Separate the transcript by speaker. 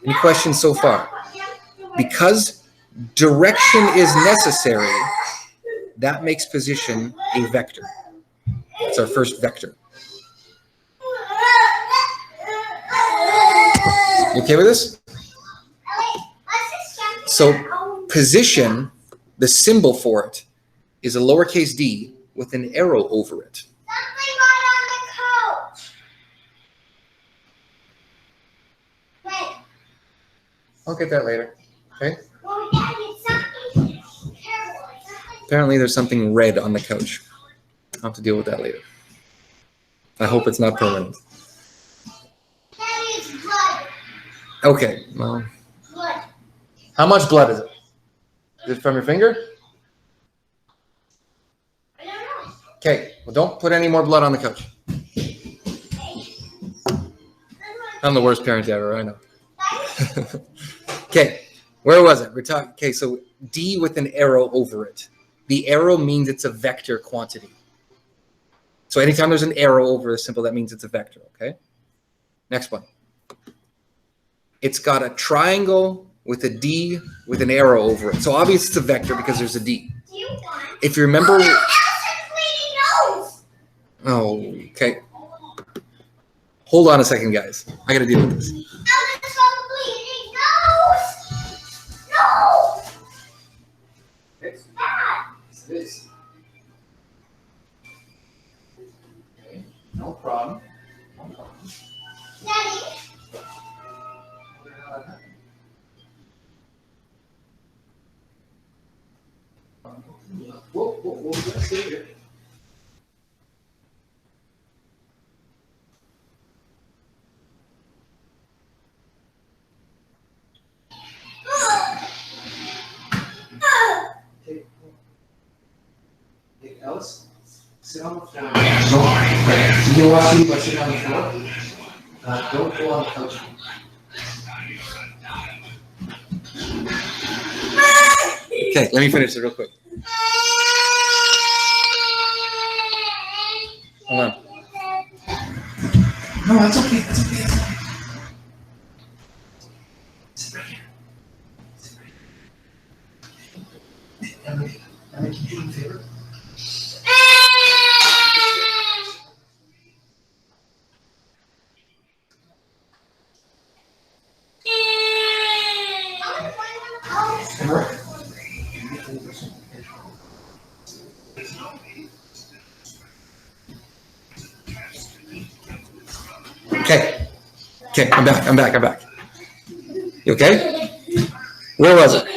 Speaker 1: Any questions so far? Because direction is necessary, that makes position a vector. It's our first vector. You okay with this? So position, the symbol for it, is a lowercase d with an arrow over it.
Speaker 2: Something got on the couch. Wait.
Speaker 1: I'll get that later. Okay?
Speaker 2: Well, Daddy, something terrible.
Speaker 1: Apparently there's something red on the couch. I'll have to deal with that later. I hope it's not permanent.
Speaker 2: Daddy, it's blood.
Speaker 1: Okay, well,
Speaker 2: Blood.
Speaker 1: how much blood is it? Is it from your finger?
Speaker 2: I don't know.
Speaker 1: Okay, well, don't put any more blood on the couch. I'm the worst parent ever, I know. Okay, where was it? We're talking. Okay, so D with an arrow over it. The arrow means it's a vector quantity. So anytime there's an arrow over a symbol, that means it's a vector, okay? Next one. It's got a triangle with a D with an arrow over it. So obviously it's a vector because there's a D.
Speaker 2: Do you want?
Speaker 1: If you remember...
Speaker 2: Oh,
Speaker 1: Oh, okay. Hold on a second, guys. I got to deal with this.
Speaker 2: bleeding nose. No. It's bad.
Speaker 1: It is. Okay, no problem.
Speaker 2: Daddy.
Speaker 1: Whoa, let's stay here. Hey, Alice, sit on the floor. You can watch me, but sit on the floor. Don't go on the couch. Okay, let me finish it real quick. Hold on. No, that's okay. That's okay. That's okay. Sit right here. Sit right here. Emily, can you do me a favor? Okay, I'm back. You okay? Where was it?